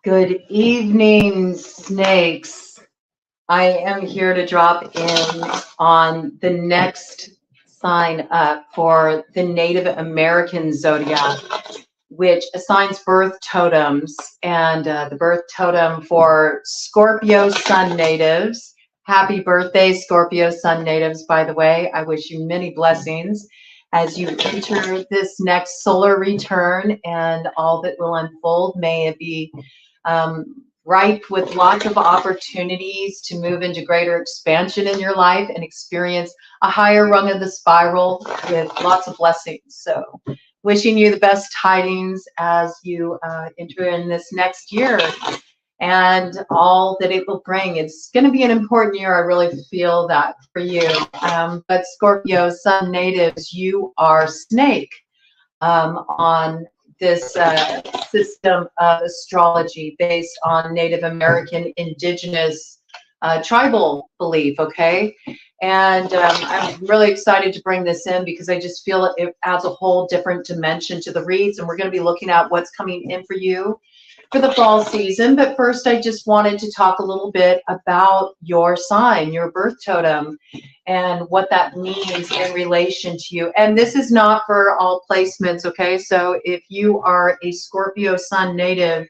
Good evening, snakes. I am here to drop in on the next sign up for the Native American zodiac, which assigns birth totems. And the birth totem for Scorpio Sun natives. Happy birthday, Scorpio Sun natives, by the way. I wish you many blessings as you enter this next solar return and all that will unfold. May it be ripe with lots of opportunities to move into greater expansion in your life and experience a higher rung of the spiral with lots of blessings. So wishing you the best tidings as you enter in this next year and all that it will bring. It's going to be an important year. I really feel that for you. But Scorpio Sun natives, you are snake on this system of astrology based on Native American indigenous tribal belief, okay? And I'm really excited to bring this in because I just feel it adds a whole different dimension to the reads, and we're going to be looking at what's coming in for you for the fall season. But first, I just wanted to talk a little bit about your sign, your birth totem, and what that means in relation to you. And this is not for all placements, okay? So if you are a Scorpio Sun native,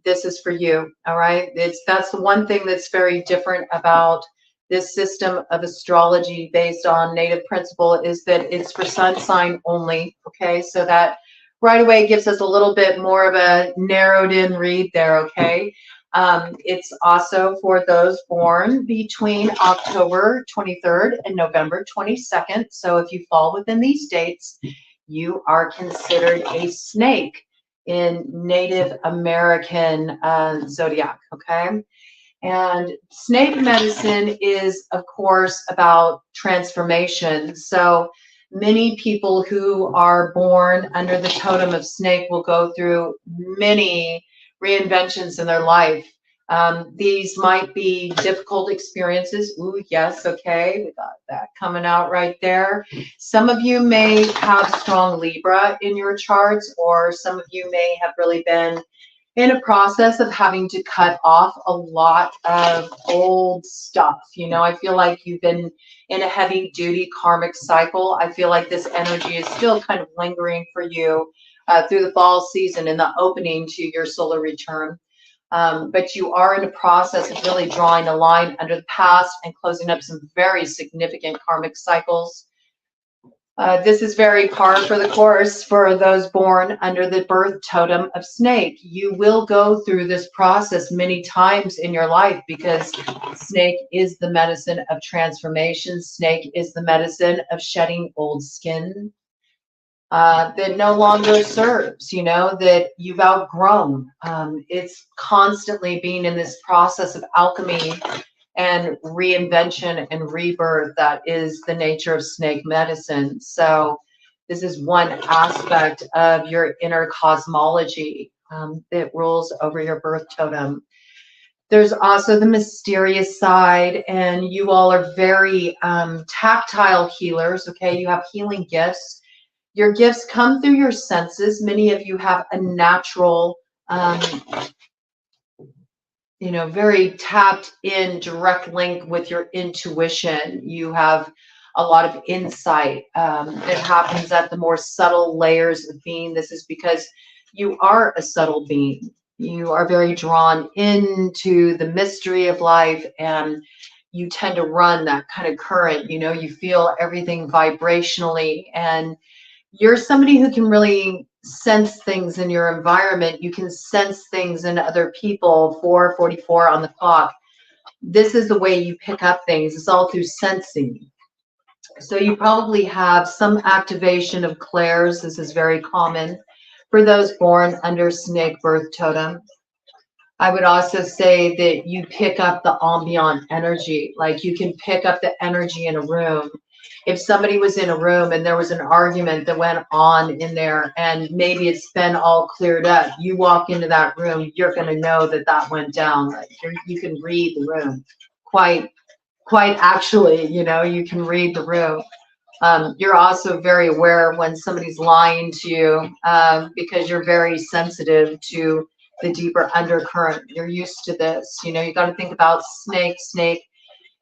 this is for you, all right? That's the one thing that's very different about this system of astrology based on native principle is that it's for sun sign only, okay? So that right away gives us a little bit more of a narrowed in read there, okay? It's also for those born between October 23rd and November 22nd. So if you fall within these dates, you are considered a snake in Native American zodiac, okay? And snake medicine is, of course, about transformation. So many people who are born under the totem of snake will go through many reinventions in their life. These might be difficult experiences. Ooh, yes, okay, we got that coming out right there. Some of you may have strong Libra in your charts, or some of you may have really been in a process of having to cut off a lot of old stuff. You know, I feel like you've been in a heavy duty karmic cycle. I feel like this energy is still kind of lingering for you through the fall season and the opening to your solar return. But you are in a process of really drawing a line under the past and closing up some very significant karmic cycles. This is very par for the course for those born under the birth totem of snake. You will go through this process many times in your life because snake is the medicine of transformation. Snake is the medicine of shedding old skin that no longer serves, you know, that you've outgrown. It's constantly being in this process of alchemy and reinvention and rebirth. That is the nature of snake medicine. So this is one aspect of your inner cosmology that rules over your birth totem. There's also the mysterious side, and you all are very tactile healers, okay? You have healing gifts. Your gifts come through your senses. Many of you have a natural you know, very tapped in direct link with your intuition. You have a lot of insight that happens at the more subtle layers of being. This is because you are a subtle being. You are very drawn into the mystery of life, and you tend to run that kind of current. You know, you feel everything vibrationally, and you're somebody who can really sense things in your environment. You can sense things in other people. 4:44 on the clock. This is the way you pick up things. It's all through sensing. So you probably have some activation of clairs. This is very common for those born under snake birth totem. I would also say that you pick up the ambient energy. Like you can pick up the energy in a room. If somebody was in a room and there was an argument that went on in there and maybe it's been all cleared up, you walk into that room, you're going to know that that went down. Like you can read the room quite actually, you know, you can read the room. You're also very aware when somebody's lying to you because you're very sensitive to the deeper undercurrent. You're used to this. You know, you got to think about snake. Snake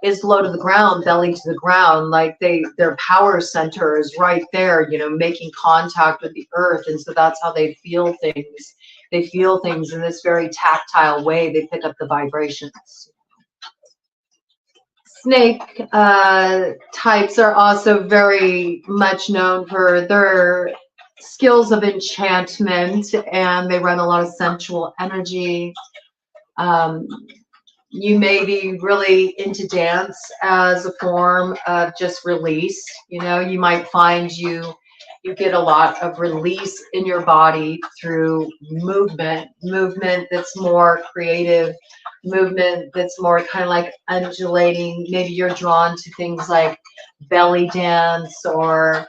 is low to the ground, belly to the ground, like their power center is right there, you know, making contact with the earth. And so that's how they feel things. They feel things in this very tactile way. They pick up the vibrations. Snake types are also very much known for their skills of enchantment, and they run a lot of sensual energy. You may be really into dance as a form of just release. You know, you might find you get a lot of release in your body through movement that's more creative, movement that's more kind of like undulating. Maybe you're drawn to things like belly dance, or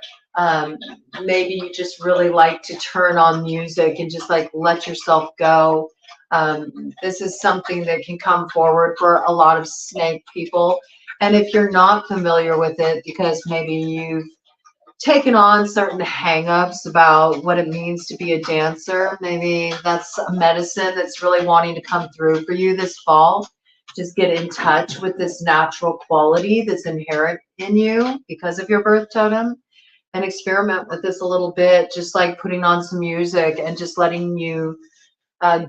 maybe you just really like to turn on music and just like let yourself go. This is something that can come forward for a lot of snake people. And if you're not familiar with it, because maybe you've taken on certain hang-ups about what it means to be a dancer, maybe that's a medicine that's really wanting to come through for you this fall. Just get in touch with this natural quality that's inherent in you because of your birth totem, and experiment with this a little bit, just like putting on some music and just letting you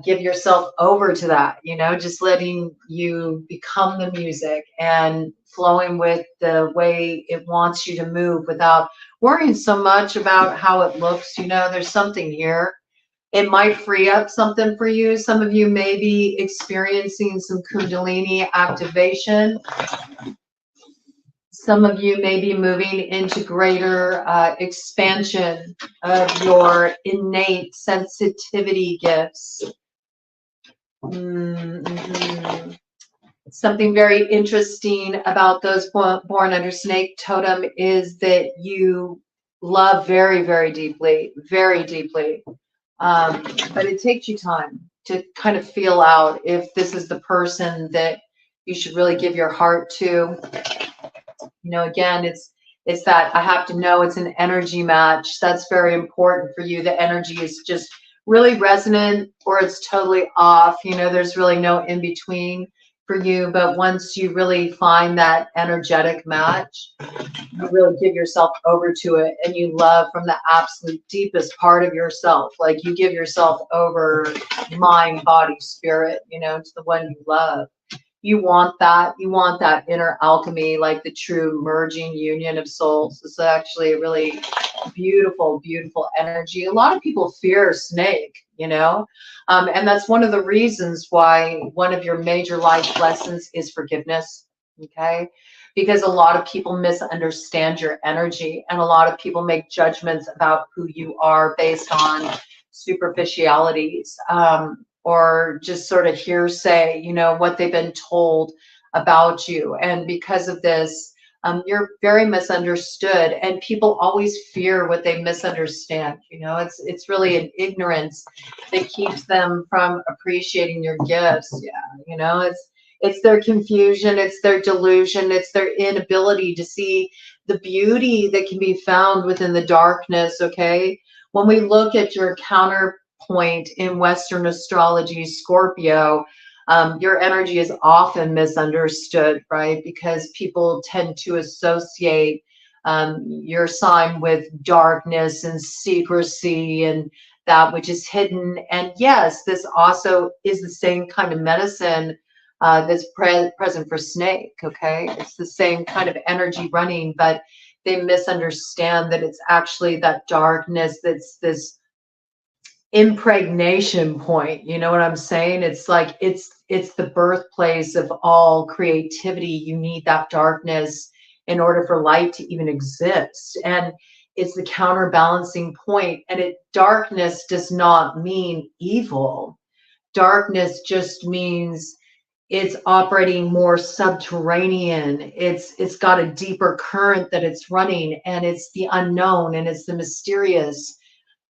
give yourself over to that, you know, just letting you become the music and flowing with the way it wants you to move without worrying so much about how it looks. You know, there's something here. It might free up something for you. Some of you may be experiencing some Kundalini activation. Some of you may be moving into greater expansion of your innate sensitivity gifts. Something very interesting about those born under snake totem is that you love very, very deeply, very deeply. But it takes you time to kind of feel out if this is the person that you should really give your heart to. You know, again, it's that I have to know it's an energy match. That's very important for you. The energy is just really resonant or it's totally off. You know, there's really no in between for you. But once you really find that energetic match, you really give yourself over to it and you love from the absolute deepest part of yourself. Like you give yourself over mind, body, spirit, you know, to the one you love. You want that inner alchemy, like the true merging union of souls. It's actually a really beautiful, beautiful energy. A lot of people fear snake, you know, and that's one of the reasons why one of your major life lessons is forgiveness, okay? Because a lot of people misunderstand your energy, and a lot of people make judgments about who you are based on superficialities. Or just sort of hearsay, you know, what they've been told about you. And because of this, you're very misunderstood, and people always fear what they misunderstand. You know, it's really an ignorance that keeps them from appreciating your gifts. Yeah, you know, it's their confusion, it's their delusion, it's their inability to see the beauty that can be found within the darkness. Okay, when we look at your counterpoint in Western astrology, Scorpio, your energy is often misunderstood, right? Because people tend to associate your sign with darkness and secrecy and that which is hidden. And yes, this also is the same kind of medicine that's present for snake, okay? It's the same kind of energy running, but they misunderstand that it's actually that darkness that's this impregnation point. You know what I'm saying? It's like it's the birthplace of all creativity. You need that darkness in order for light to even exist, and it's the counterbalancing point. And darkness does not mean evil. Darkness just means it's operating more subterranean. It's got a deeper current that it's running, and it's the unknown and it's the mysterious.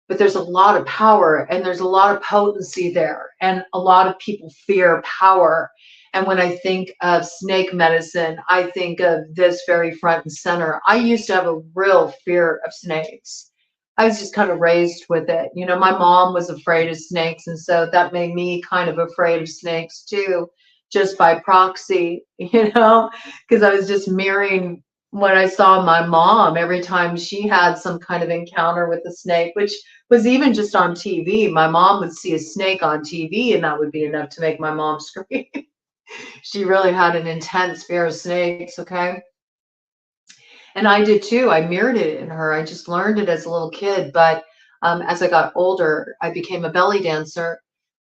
But there's a lot of power and there's a lot of potency there, and a lot of people fear power. And when I think of snake medicine, I think of this very front and center. I used to have a real fear of snakes. I was just kind of raised with it. You know, my mom was afraid of snakes, and so that made me kind of afraid of snakes too, just by proxy, you know, because I was just mirroring what I saw my mom every time she had some kind of encounter with a snake, which was even just on TV. My mom would see a snake on TV, and that would be enough to make my mom scream. She really had an intense fear of snakes, okay? And I did too. I mirrored it in her. I just learned it as a little kid. But as I got older, I became a belly dancer.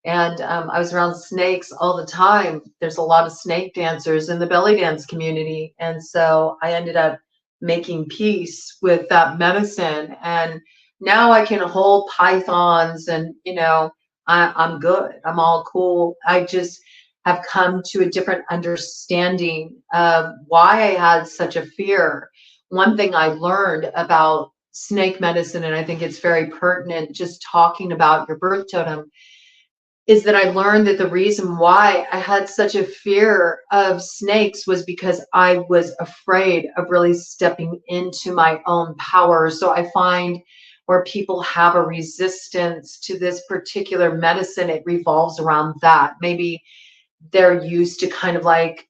And I was around snakes all the time. There's a lot of snake dancers in the belly dance community. And so I ended up making peace with that medicine. And now I can hold pythons and, you know, I'm good. I'm all cool. I just have come to a different understanding of why I had such a fear. One thing I learned about snake medicine, and I think it's very pertinent just talking about your birth totem, is that I learned that the reason why I had such a fear of snakes was because I was afraid of really stepping into my own power. So I find where people have a resistance to this particular medicine, it revolves around that. Maybe they're used to kind of like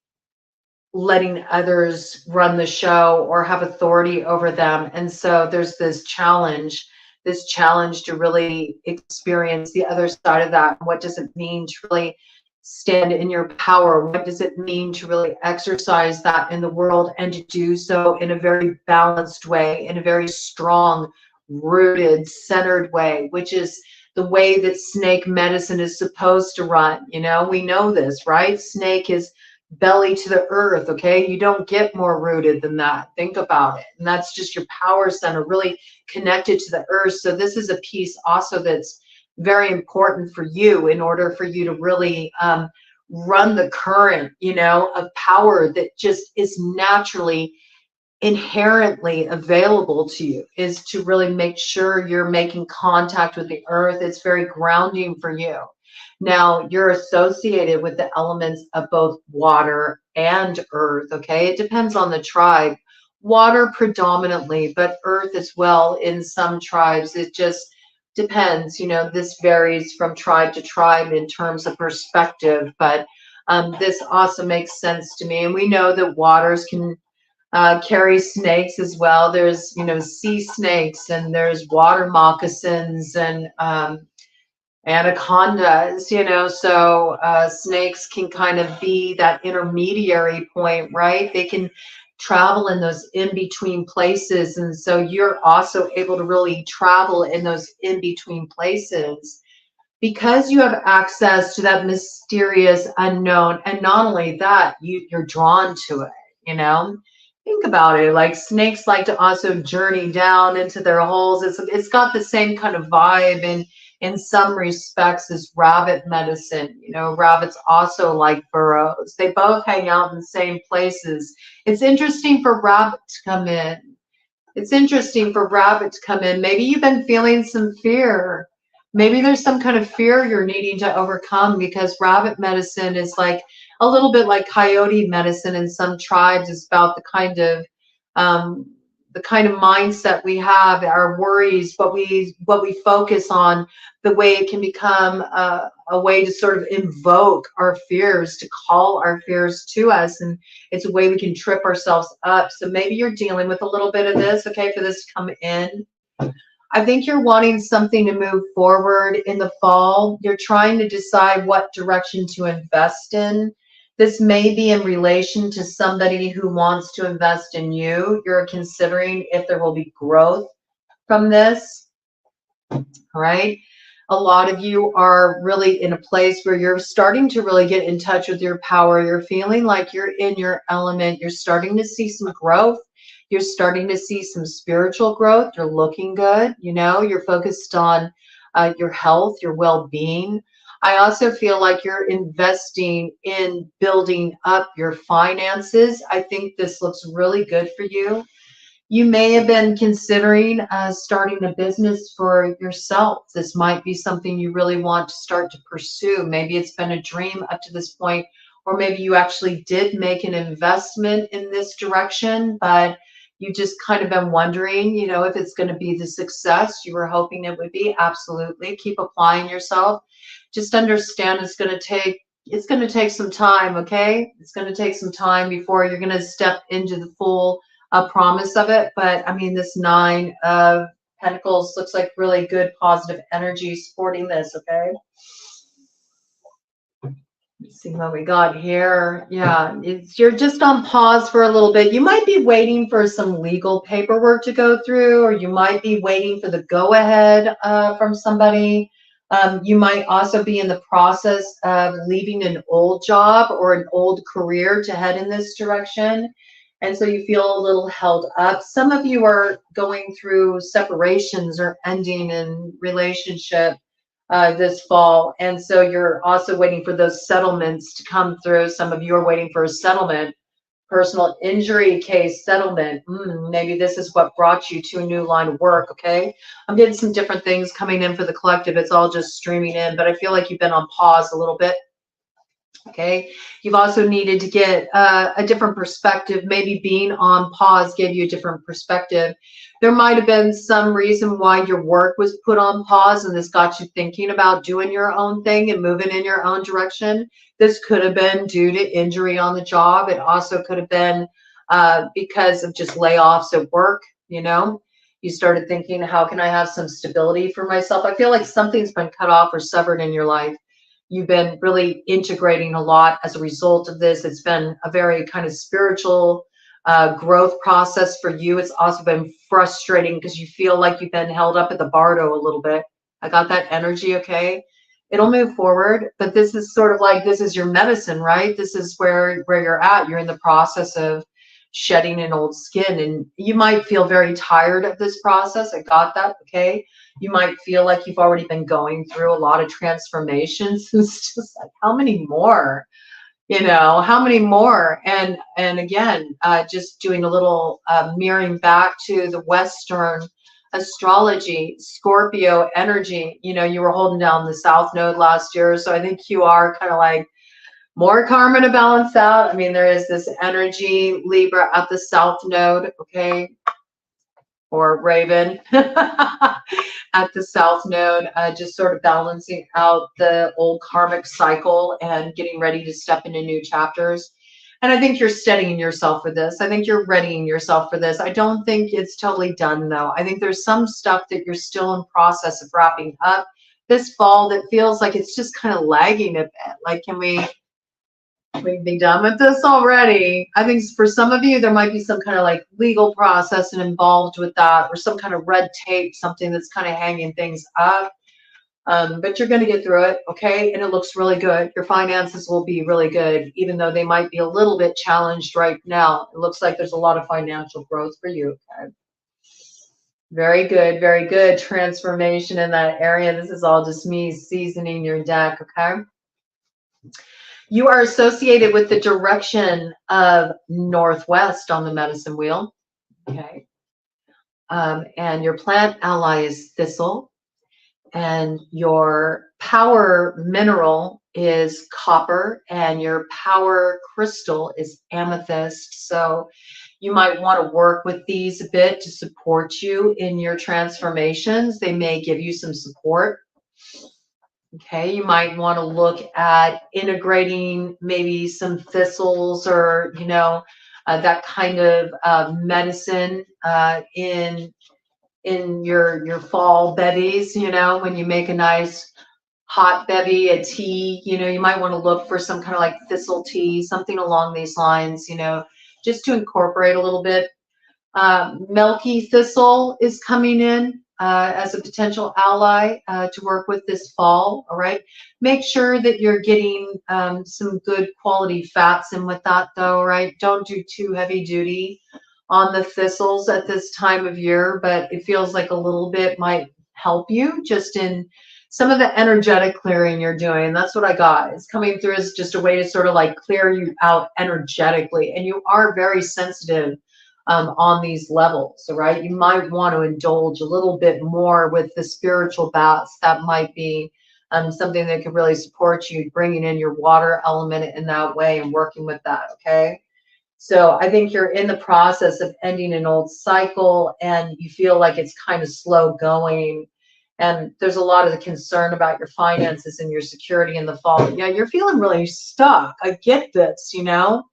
letting others run the show or have authority over them. And so there's this challenge to really experience the other side of that. What does it mean to really stand in your power? What does it mean to really exercise that in the world and to do so in a very balanced way, in a very strong, rooted, centered way, which is the way that snake medicine is supposed to run. You know, we know this, right? Snake is belly to the earth, okay? You don't get more rooted than that. Think about it. And that's just your power center, really connected to the earth. So this is a piece also that's very important for you in order for you to really run the current, you know, of power that just is naturally inherently available to you, is to really make sure you're making contact with the earth. It's very grounding for you. Now, you're associated with the elements of both water and earth, okay? It depends on the tribe. Water predominantly, but earth as well in some tribes. It just depends. You know, this varies from tribe to tribe in terms of perspective, but this also makes sense to me. And we know that waters can carry snakes as well. There's, you know, sea snakes, and there's water moccasins and anacondas, you know, so snakes can kind of be that intermediary point, right? They can travel in those in-between places. And so you're also able to really travel in those in-between places because you have access to that mysterious unknown. And not only that, you're drawn to it, you know? Think about it. Like snakes like to also journey down into their holes. It's got the same kind of vibe in some respects as rabbit medicine. You know, rabbits also like burrows. They both hang out in the same places. It's interesting for rabbit to come in. It's interesting for rabbit to come in. Maybe you've been feeling some fear. Maybe there's some kind of fear you're needing to overcome, because rabbit medicine is like a little bit like coyote medicine in some tribes. It's about the kind of mindset we have, our worries, what we focus on, the way it can become a way to sort of invoke our fears, to call our fears to us, and it's a way we can trip ourselves up. So maybe you're dealing with a little bit of this, okay, for this to come in. I think you're wanting something to move forward in the fall. You're trying to decide what direction to invest in. This may be in relation to somebody who wants to invest in you. You're considering if there will be growth from this. All right. A lot of you are really in a place where you're starting to really get in touch with your power. You're feeling like you're in your element. You're starting to see some growth. You're starting to see some spiritual growth. You're looking good. You know, you're focused on your health, your well-being. I also feel like you're investing in building up your finances. I think this looks really good for you. You may have been considering starting a business for yourself. This might be something you really want to start to pursue. Maybe it's been a dream up to this point, or maybe you actually did make an investment in this direction, but You just kind of been wondering, you know, if it's going to be the success you were hoping it would be. Absolutely. Keep applying yourself. Just understand it's going to take some time, okay? It's going to take some time before you're going to step into the full promise of it. But I mean, this Nine of Pentacles looks like really good positive energy supporting this, okay? Let's see what we got here. Yeah, you're just on pause for a little bit. You might be waiting for some legal paperwork to go through, or you might be waiting for the go-ahead from somebody. You might also be in the process of leaving an old job or an old career to head in this direction. And so you feel a little held up. Some of you are going through separations or ending in relationship this fall. And so you're also waiting for those settlements to come through. Some of you are waiting for a settlement, personal injury case settlement. Maybe this is what brought you to a new line of work, okay? I'm getting some different things coming in for the collective. It's all just streaming in, but I feel like you've been on pause a little bit. Okay, you've also needed to get a different perspective. Maybe being on pause gave you a different perspective. There might have been some reason why your work was put on pause, and this got you thinking about doing your own thing and moving in your own direction. This could have been due to injury on the job. It also could have been because of just layoffs at work, you know. You started thinking, how can I have some stability for myself? I feel like something's been cut off or severed in your life. You've been really integrating a lot as a result of this. It's been a very kind of spiritual growth process for you. It's also been frustrating because you feel like you've been held up at the bardo a little bit. I got that energy, okay? It'll move forward, but this is sort of like, this is your medicine, right? This is where you're at. You're in the process of shedding an old skin, and you might feel very tired of this process. I got that, okay? You might feel like you've already been going through a lot of transformations. It's just like, how many more? You know, how many more? And again, just doing a little mirroring back to the Western astrology, Scorpio energy. You know, you were holding down the South Node last year, so I think you are kind of like more karma to balance out. I mean, there is this energy, Libra, at the South Node, okay? Or Raven at the South Node, just sort of balancing out the old karmic cycle and getting ready to step into new chapters. And I think you're steadying yourself for this. I think you're readying yourself for this. I don't think it's totally done, though. I think there's some stuff that you're still in process of wrapping up this fall that feels like it's just kind of lagging a bit. Like, can we be done with this already? I think for some of you, there might be some kind of like legal process and involved with that, or some kind of red tape, something that's kind of hanging things up. But you're going to get through it, okay? And it looks really good. Your finances will be really good, even though they might be a little bit challenged right now. It looks like there's a lot of financial growth for you, okay? Very good, very good. Transformation in that area. This is all just me seasoning your deck, okay? You are associated with the direction of northwest on the medicine wheel, okay? And your plant ally is thistle, and your power mineral is copper, and your power crystal is amethyst. So you might want to work with these a bit to support you in your transformations. They may give you some support. Okay, you might want to look at integrating maybe some thistles or, you know, that kind of medicine in your fall bevies. You know, when you make a nice hot bevy, a tea, you know, you might want to look for some kind of like thistle tea, something along these lines, you know, just to incorporate a little bit. Milky thistle is coming in as a potential ally to work with this fall. All right. Make sure that you're getting some good quality fats in with that, though. Right. Don't do too heavy duty on the thistles at this time of year, but it feels like a little bit might help you just in some of the energetic clearing you're doing. That's what I got. It's coming through as just a way to sort of like clear you out energetically. And you are very sensitive on these levels, all right? You might want to indulge a little bit more with the spiritual baths. That might be something that could really support you, bringing in your water element in that way and working with that, okay? So I think you're in the process of ending an old cycle and you feel like it's kind of slow going. And there's a lot of the concern about your finances and your security in the fall. Yeah, you're feeling really stuck. I get this, you know.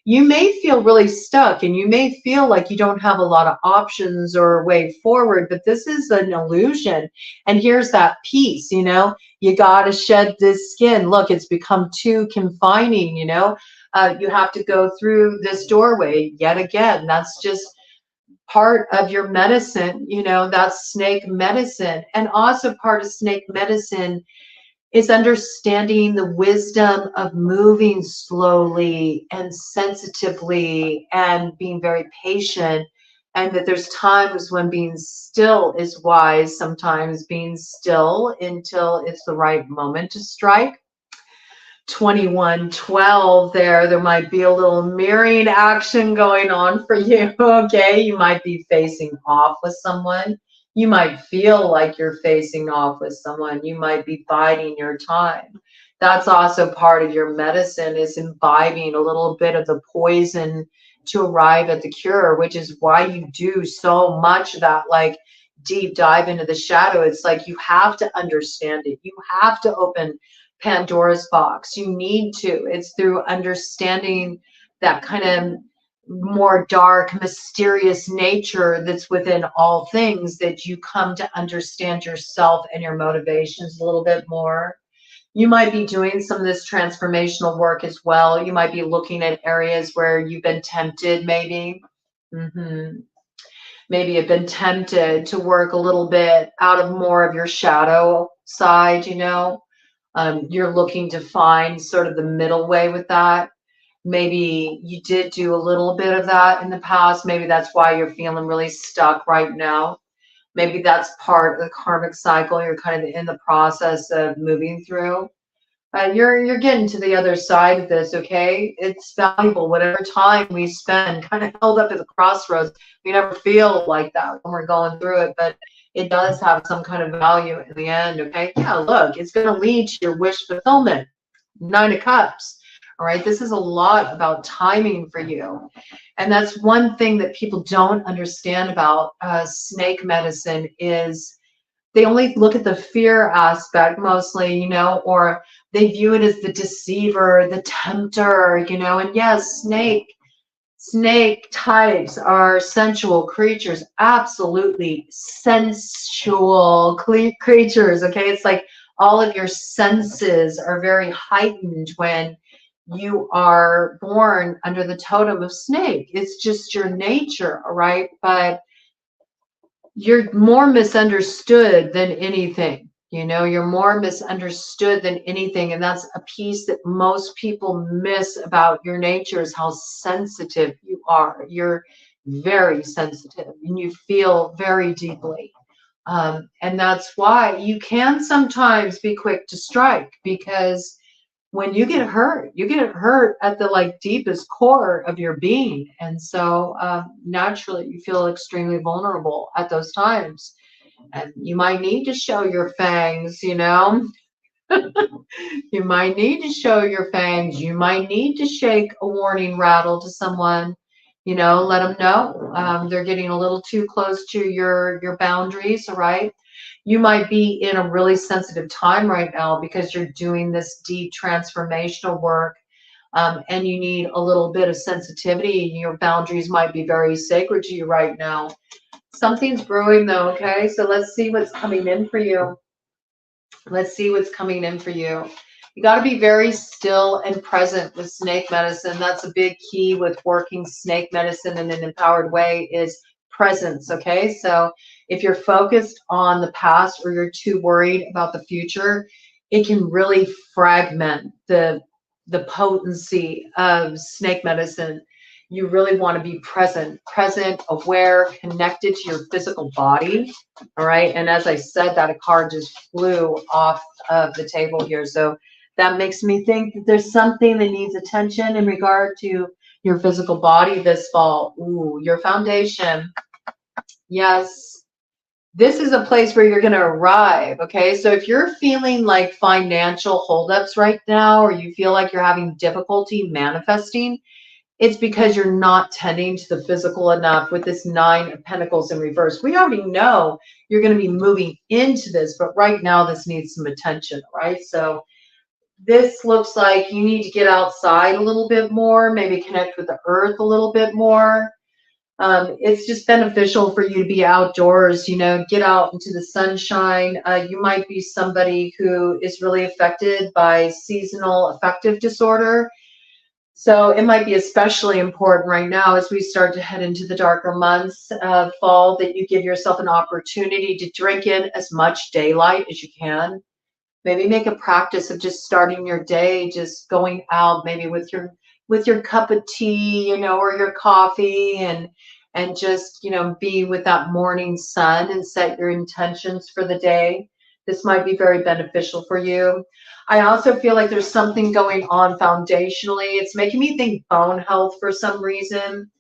You may feel really stuck and you may feel like you don't have a lot of options or a way forward, but this is an illusion. And here's that piece, you know, you got to shed this skin. Look, it's become too confining, you know. You have to go through this doorway yet again. That's just part of your medicine, you know, that's snake medicine. And also part of snake medicine is understanding the wisdom of moving slowly and sensitively and being very patient. And that there's times when being still is wise, sometimes being still until it's the right moment to strike. 2112 there might be a little mirroring action going on for you. Okay, you might be facing off with someone. You might feel like you're facing off with someone. You might be biding your time. That's also part of your medicine, is imbibing a little bit of the poison to arrive at the cure, which is why you do so much of that, like, deep dive into the shadow. It's like you have to understand it. You have to open Pandora's box. You need to. It's through understanding that kind of more dark, mysterious nature that's within all things that you come to understand yourself and your motivations a little bit more. You might be doing some of this transformational work as well. You might be looking at areas where you've been tempted, maybe. Maybe you've been tempted to work a little bit out of more of your shadow side, you know. You're looking to find sort of the middle way with that. Maybe you did do a little bit of that in the past. Maybe that's why you're feeling really stuck right now. Maybe that's part of the karmic cycle you're kind of in the process of moving through. You're getting to the other side of this, okay? It's valuable. Whatever time we spend kind of held up at the crossroads, we never feel like that when we're going through it, but it does have some kind of value in the end, okay? Yeah, look, it's going to lead to your wish fulfillment. 9 of Cups, all right? This is a lot about timing for you. And that's one thing that people don't understand about snake medicine is they only look at the fear aspect mostly, you know, or they view it as the deceiver, the tempter, you know. And yes, snake types are sensual creatures, absolutely sensual creatures, okay? It's like all of your senses are very heightened when you are born under the totem of snake. It's just your nature, all right? But you're more misunderstood than anything. You know, you're more misunderstood than anything. And that's a piece that most people miss about your nature, is how sensitive you are. You're very sensitive and you feel very deeply. And that's why you can sometimes be quick to strike, because when you get hurt at the like deepest core of your being. And so naturally you feel extremely vulnerable at those times. And you might need to show your fangs, you know. You might need to show your fangs. You might need to shake a warning rattle to someone, you know, let them know they're getting a little too close to your boundaries, all right? You might be in a really sensitive time right now because you're doing this deep transformational work, and you need a little bit of sensitivity. Your boundaries might be very sacred to you right now. Something's brewing though, okay? So let's see what's coming in for you. Let's see what's coming in for you. You got to be very still and present with snake medicine. That's a big key with working snake medicine in an empowered way, is presence, okay? So if you're focused on the past or you're too worried about the future, it can really fragment the potency of snake medicine. You really want to be present, aware, connected to your physical body, all right? And as I said, that a card just flew off of the table here. So that makes me think that there's something that needs attention in regard to your physical body this fall. Ooh, your foundation. Yes. This is a place where you're going to arrive, okay? So if you're feeling like financial holdups right now, or you feel like you're having difficulty manifesting, it's because you're not tending to the physical enough with this 9 of Pentacles in reverse. We already know you're going to be moving into this, but right now this needs some attention, right? So this looks like you need to get outside a little bit more, maybe connect with the earth a little bit more. It's just beneficial for you to be outdoors, you know, get out into the sunshine. You might be somebody who is really affected by seasonal affective disorder. So it might be especially important right now as we start to head into the darker months of fall that you give yourself an opportunity to drink in as much daylight as you can. Maybe make a practice of just starting your day, just going out, maybe with your cup of tea, you know, or your coffee, and just, you know, be with that morning sun and set your intentions for the day. This might be very beneficial for you. I also feel like there's something going on foundationally. It's making me think bone health for some reason.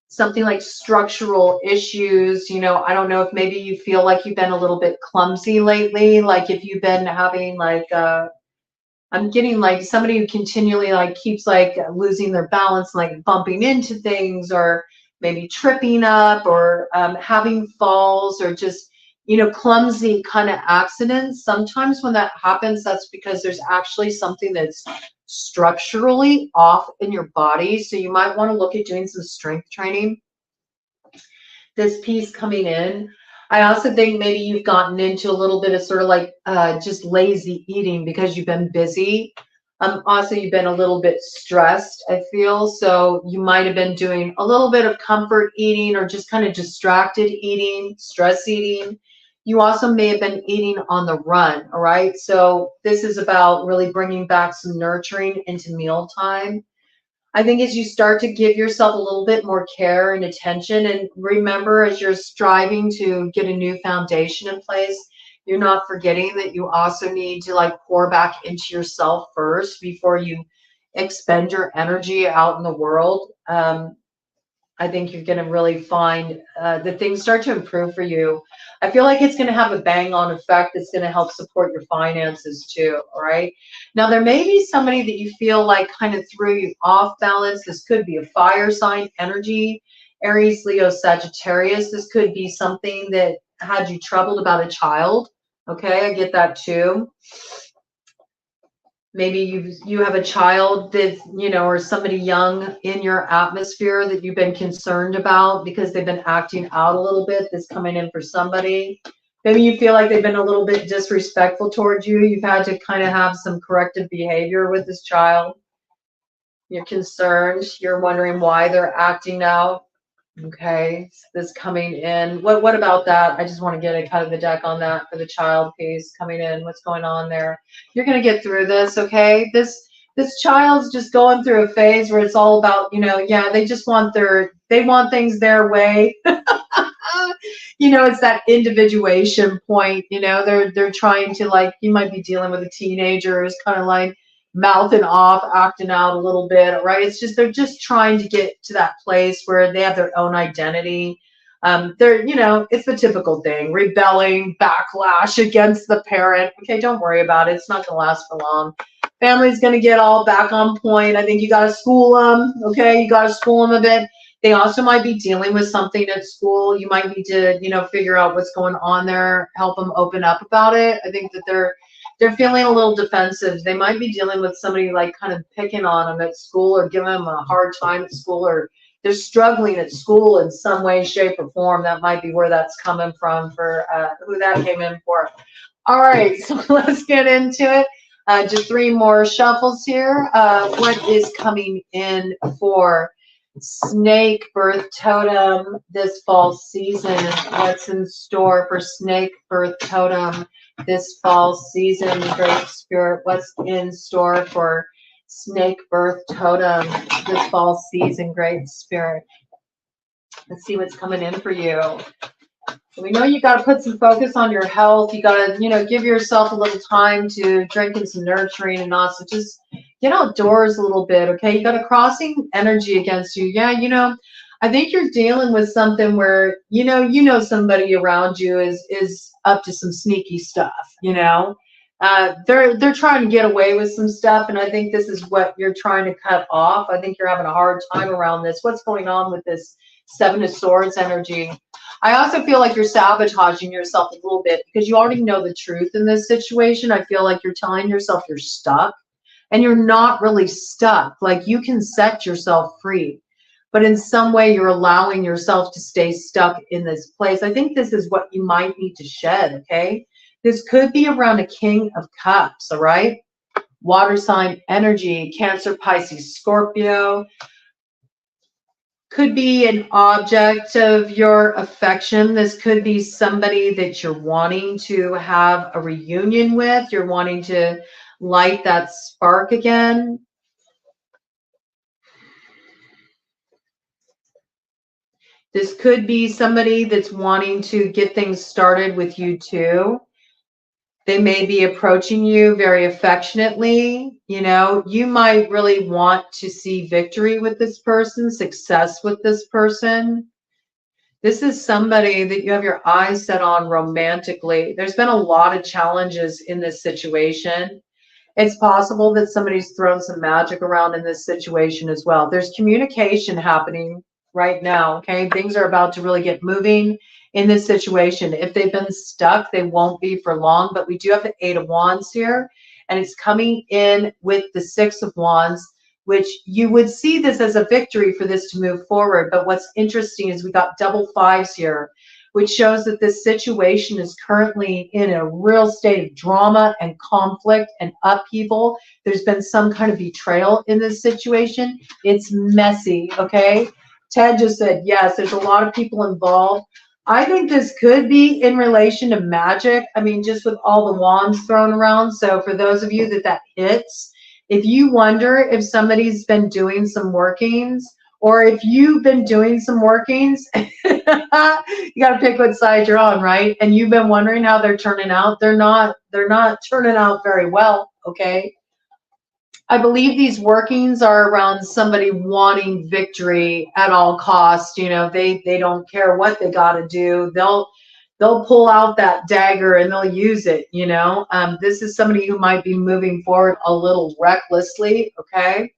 Something like structural issues, you know, I don't know if maybe you feel like you've been a little bit clumsy lately, like if you've been having like, I'm getting like somebody who continually like keeps like losing their balance, like bumping into things, or maybe tripping up, or having falls, or just, you know, clumsy kind of accidents. Sometimes when that happens, that's because there's actually something that's structurally off in your body. So you might want to look at doing some strength training. This piece coming in, I also think maybe you've gotten into a little bit of sort of like just lazy eating because you've been busy. Also, you've been a little bit stressed, I feel. So you might have been doing a little bit of comfort eating, or just kind of distracted eating, stress eating. You also may have been eating on the run, all right? So this is about really bringing back some nurturing into mealtime. I think as you start to give yourself a little bit more care and attention, and remember, as you're striving to get a new foundation in place, you're not forgetting that you also need to like pour back into yourself first before you expend your energy out in the world. I think you're going to really find that things start to improve for you. I feel like it's going to have a bang on effect that's going to help support your finances too. All right. Now, there may be somebody that you feel like kind of threw you off balance. This could be a fire sign energy, Aries, Leo, Sagittarius. This could be something that had you troubled about a child. Okay. I get that too. Maybe you have a child that, you know, or somebody young in your atmosphere that you've been concerned about because they've been acting out a little bit. That's coming in for somebody. Maybe you feel like they've been a little bit disrespectful towards you. You've had to kind of have some corrective behavior with this child. You're concerned. You're wondering why they're acting out. Okay, this coming in. What about that? I just want to get a cut of the deck on that for the child piece coming in. What's going on there? You're going to get through this, okay? This child's just going through a phase where it's all about, you know, yeah, they just want they want things their way. You know, it's that individuation point, you know, they're trying to, like, you might be dealing with a teenager who's kind of like mouthing off, acting out a little bit, right? It's just, they're just trying to get to that place where they have their own identity. They're, you know, it's the typical thing, rebelling, backlash against the parent. Okay, don't worry about it. It's not going to last for long. Family's going to get all back on point. I think you got to school them. Okay, you got to school them a bit. They also might be dealing with something at school. You might need to, you know, figure out what's going on there, help them open up about it. I think that they're feeling a little defensive. They might be dealing with somebody like kind of picking on them at school, or giving them a hard time at school, or they're struggling at school in some way, shape, or form. That might be where that's coming from for who that came in for. All right, so let's get into it. Just 3 more shuffles here. What is coming in for snake birth totem this fall season? What's in store for snake birth totem this fall season, Great Spirit? What's in store for snake birth totem this fall season, Great Spirit? Let's see what's coming in for you. We know you got to put some focus on your health. You got to, you know, give yourself a little time to drink in some nurturing, and also just get outdoors a little bit. Okay, you got a crossing energy against you. Yeah, you know, I think you're dealing with something where, you know somebody around you is up to some sneaky stuff, you know. They're trying to get away with some stuff, and I think this is what you're trying to cut off. I think you're having a hard time around this. What's going on with this Seven of Swords energy? I also feel like you're sabotaging yourself a little bit because you already know the truth in this situation. I feel like you're telling yourself you're stuck, and you're not really stuck. Like, you can set yourself free, but in some way you're allowing yourself to stay stuck in this place. I think this is what you might need to shed, okay? This could be around a King of Cups, all right? Water sign energy, Cancer, Pisces, Scorpio. Could be an object of your affection. This could be somebody that you're wanting to have a reunion with. You're wanting to light that spark again. This could be somebody that's wanting to get things started with you too. They may be approaching you very affectionately. You know, you might really want to see victory with this person, success with this person. This is somebody that you have your eyes set on romantically. There's been a lot of challenges in this situation. It's possible that somebody's thrown some magic around in this situation as well. There's communication happening right now, okay? Things are about to really get moving in this situation. If they've been stuck, they won't be for long, but we do have the Eight of Wands here, and it's coming in with the Six of Wands, which you would see this as a victory for this to move forward. But what's interesting is we got double fives here, which shows that this situation is currently in a real state of drama and conflict and upheaval. There's been some kind of betrayal in this situation. It's messy, okay? Ted just said, yes, there's a lot of people involved. I think this could be in relation to magic. I mean, just with all the wands thrown around. So for those of you that hits, if you wonder if somebody's been doing some workings, or if you've been doing some workings, you got to pick what side you're on, right? And you've been wondering how they're turning out. They're not turning out very well, okay? I believe these workings are around somebody wanting victory at all costs. You know, they don't care what they got to do. They'll pull out that dagger and they'll use it, you know. This is somebody who might be moving forward a little recklessly, okay?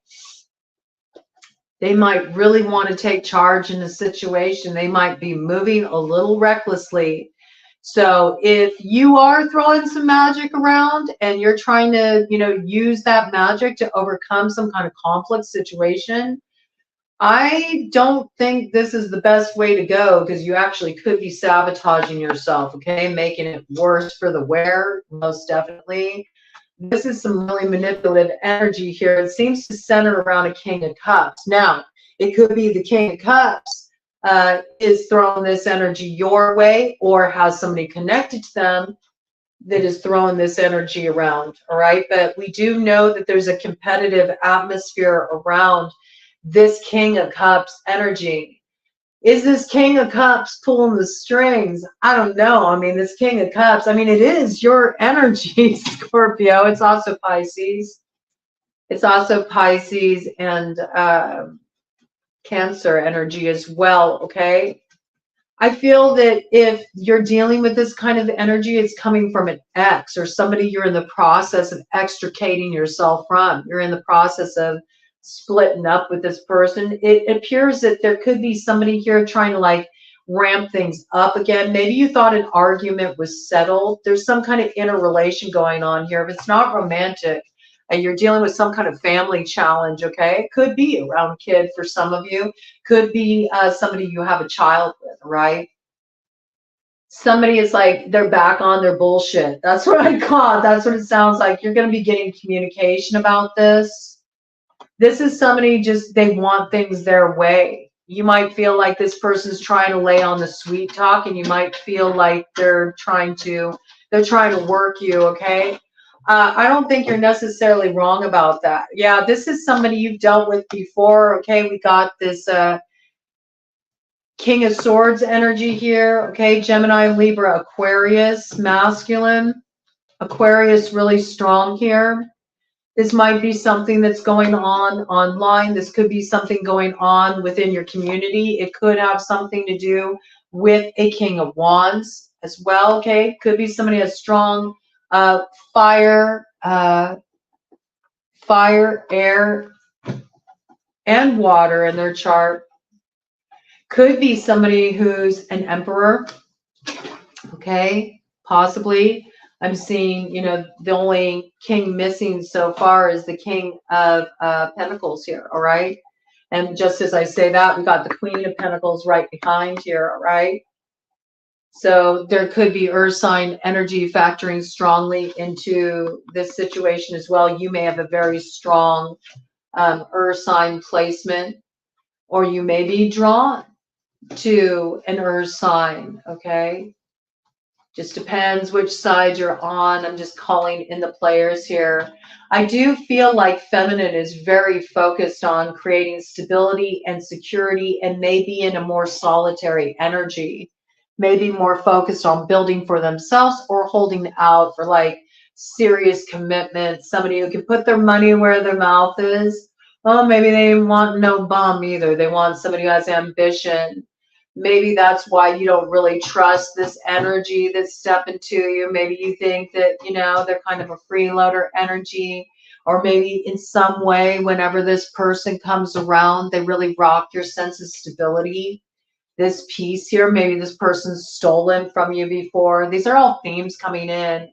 They might really want to take charge in a situation. They might be moving a little recklessly. So if you are throwing some magic around and you're trying to, you know, use that magic to overcome some kind of conflict situation, I don't think this is the best way to go, because you actually could be sabotaging yourself, okay? Making it worse for the wearer, most definitely. This is some really manipulative energy here. It seems to center around a King of Cups. Now, it could be the King of Cups is throwing this energy your way, or has somebody connected to them that is throwing this energy around, all right? But we do know that there's a competitive atmosphere around this King of Cups energy. Is this King of Cups pulling the strings? I don't know. I mean, this King of Cups, I mean, it is your energy, Scorpio. It's also Pisces. It's also Pisces and Cancer energy as well, okay? I feel that if you're dealing with this kind of energy, it's coming from an ex or somebody you're in the process of extricating yourself from. You're in the process of splitting up with this person. It appears that there could be somebody here trying to like ramp things up again. Maybe you thought an argument was settled. There's some kind of interrelation going on here. If it's not romantic and you're dealing with some kind of family challenge, okay? It could be around a kid for some of you. Could be somebody you have a child with, right? Somebody is like, they're back on their bullshit. That's what I call it. That's what it sounds like. You're going to be getting communication about this. This is somebody just, they want things their way. You might feel like this person's trying to lay on the sweet talk, and you might feel like they're trying to work you, okay? I don't think you're necessarily wrong about that. Yeah, this is somebody you've dealt with before, okay? We got this King of Swords energy here, okay? Gemini, Libra, Aquarius, masculine. Aquarius really strong here. This might be something that's going on online. This could be something going on within your community. It could have something to do with a King of Wands as well, okay? Could be somebody has strong Fire, fire, air, and water in their chart. Could be somebody who's an emperor, okay, possibly. I'm seeing, you know, the only king missing so far is the King of Pentacles here, all right? And just as I say that, we got the Queen of Pentacles right behind here, all right? So there could be earth sign energy factoring strongly into this situation as well. You may have a very strong earth sign placement, or you may be drawn to an earth sign, okay? Just depends which side you're on. I'm just calling in the players here. I do feel like feminine is very focused on creating stability and security, and maybe in a more solitary energy, maybe more focused on building for themselves or holding out for like serious commitment, somebody who can put their money where their mouth is. Well, maybe they want no bum either. They want somebody who has ambition. Maybe that's why you don't really trust this energy that's stepping to you. Maybe you think that, you know, they're kind of a freeloader energy, or maybe in some way, whenever this person comes around, they really rock your sense of stability. This piece here, maybe this person's stolen from you before. These are all themes coming in.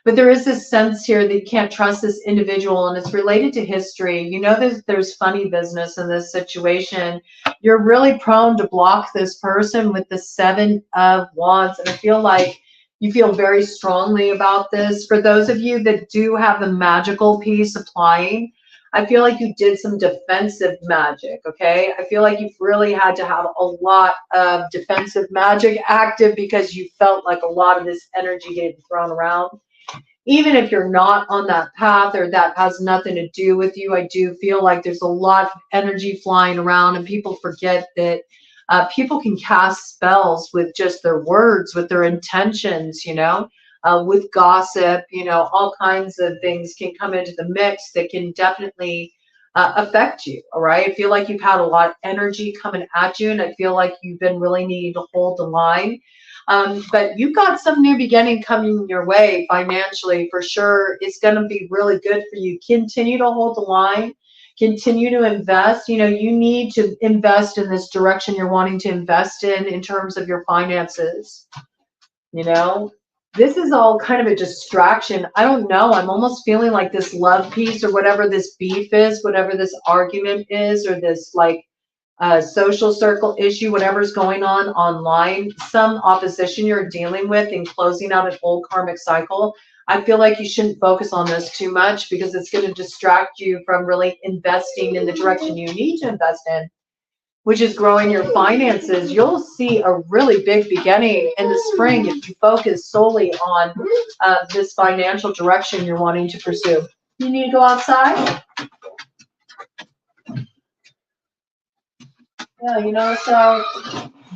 But there is this sense here that you can't trust this individual, and it's related to history. You know, there's funny business in this situation. You're really prone to block this person with the Seven of Wands, and I feel like you feel very strongly about this. For those of you that do have the magical piece applying, I feel like you did some defensive magic, okay? I feel like you've really had to have a lot of defensive magic active because you felt like a lot of this energy getting thrown around. Even if you're not on that path or that has nothing to do with you, I do feel like there's a lot of energy flying around, and people forget that people can cast spells with just their words, with their intentions, you know, with gossip, you know, all kinds of things can come into the mix that can definitely affect you, all right? I feel like you've had a lot of energy coming at you, and I feel like you've been really needing to hold the line. But you've got some new beginning coming your way financially for sure. It's going to be really good for you. Continue to hold the line. Continue to invest. You know, you need to invest in this direction you're wanting to invest in terms of your finances. You know, this is all kind of a distraction. I don't know. I'm almost feeling like this love piece or whatever this beef is, whatever this argument is, or this like social circle issue, whatever's going on online, some opposition you're dealing with in closing out an old karmic cycle. I feel like you shouldn't focus on this too much because it's going to distract you from really investing in the direction you need to invest in, which is growing your finances. You'll see a really big beginning in the spring if you focus solely on this financial direction you're wanting to pursue. You need to go outside? Yeah, you know, so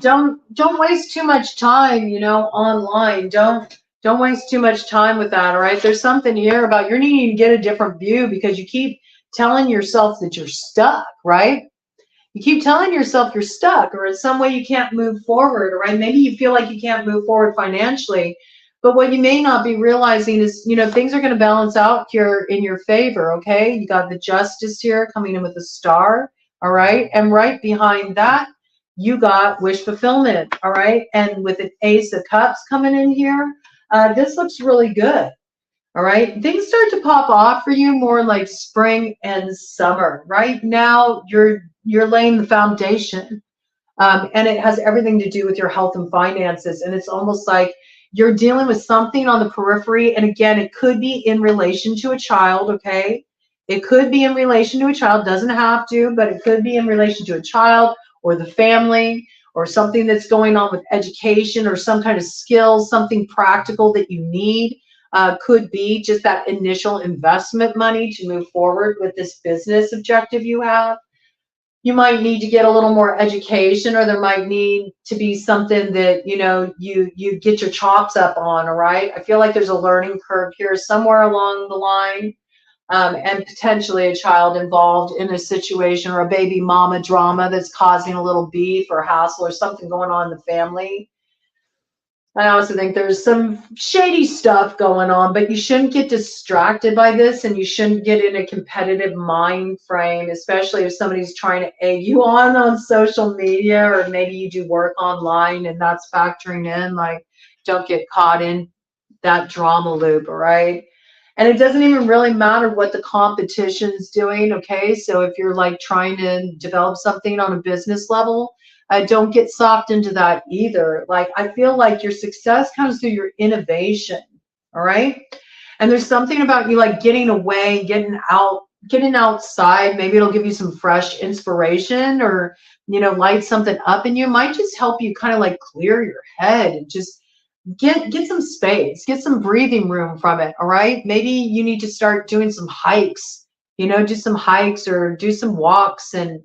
don't waste too much time, you know, online. Don't waste too much time with that, all right? There's something here about you're needing to get a different view because you keep telling yourself that you're stuck, right? You keep telling yourself you're stuck, or in some way you can't move forward, right? Maybe you feel like you can't move forward financially, but what you may not be realizing is, you know, things are going to balance out here in your favor, okay? You got the Justice here coming in with a star. All right. And right behind that, you got wish fulfillment. All right. And with an Ace of Cups coming in here, this looks really good. All right. Things start to pop off for you more like spring and summer. Right now, you're laying the foundation. And it has everything to do with your health and finances. And it's almost like you're dealing with something on the periphery. And again, it could be in relation to a child. Okay. It could be in relation to a child, doesn't have to, but it could be in relation to a child or the family or something that's going on with education or some kind of skill, something practical that you need. Could be just that initial investment money to move forward with this business objective you have. You might need to get a little more education, or there might need to be something that, you know, you get your chops up on, all right? I feel like there's a learning curve here somewhere along the line. And potentially a child involved in a situation, or a baby mama drama that's causing a little beef or hassle or something going on in the family. I also think there's some shady stuff going on, but you shouldn't get distracted by this, and you shouldn't get in a competitive mind frame, especially if somebody's trying to egg you on social media, or maybe you do work online and that's factoring in. Like, don't get caught in that drama loop, all right? And it doesn't even really matter what the competition's doing, okay? So if you're like trying to develop something on a business level, don't get socked into that either. Like, I feel like your success comes through your innovation, all right? And there's something about you like getting away, getting outside. Maybe it'll give you some fresh inspiration, or, you know, light something up in you. It might just help you kind of like clear your head and just get some space, get some breathing room from it, all right? Maybe you need to start doing some hikes, you know, do some hikes or do some walks, and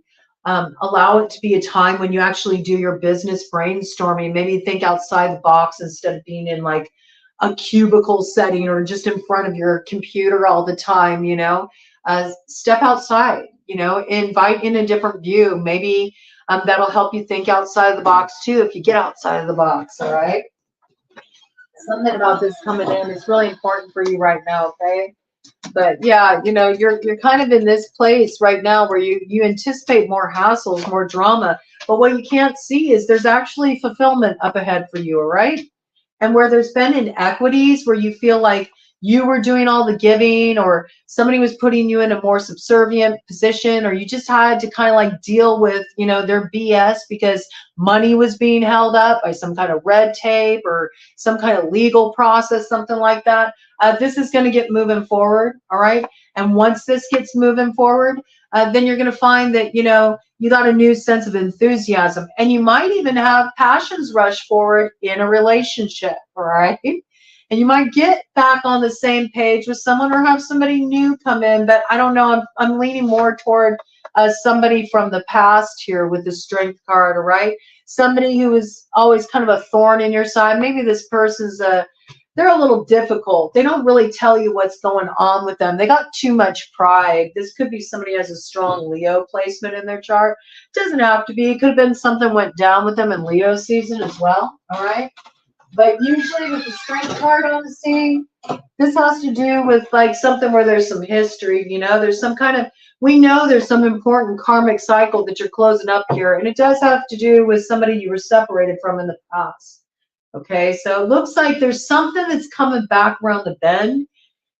allow it to be a time when you actually do your business brainstorming. Maybe think outside the box instead of being in like a cubicle setting or just in front of your computer all the time, you know. Step outside, you know, invite in a different view. Maybe that'll help you think outside of the box too, if you get outside of the box, all right? Something about this coming in is really important for you right now, okay? But yeah, you know, you're kind of in this place right now where you anticipate more hassles, more drama, but what you can't see is there's actually fulfillment up ahead for you, all right? And where there's been inequities, where you feel like you were doing all the giving, or somebody was putting you in a more subservient position, or you just had to kind of like deal with, you know, their BS because money was being held up by some kind of red tape or some kind of legal process, something like that. This is going to get moving forward, all right? And once this gets moving forward, then you're going to find that, you know, you got a new sense of enthusiasm, and you might even have passions rush forward in a relationship, all right? And you might get back on the same page with someone, or have somebody new come in. But I don't know, I'm leaning more toward somebody from the past here with the Strength card, all right? Somebody who is always kind of a thorn in your side. Maybe this person's they're a little difficult. They don't really tell you what's going on with them. They got too much pride. This could be somebody who has a strong Leo placement in their chart. Doesn't have to be. It could have been something went down with them in Leo season as well, all right? But usually with the Strength card on the scene, this has to do with like something where there's some history, you know, there's some kind of, we know there's some important karmic cycle that you're closing up here. And it does have to do with somebody you were separated from in the past. Okay, so it looks like there's something that's coming back around the bend,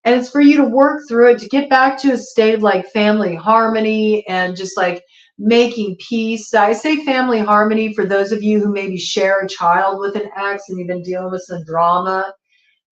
and it's for you to work through it, to get back to a state of like family harmony and just like making peace. I say family harmony for those of you who maybe share a child with an ex and you've been dealing with some drama.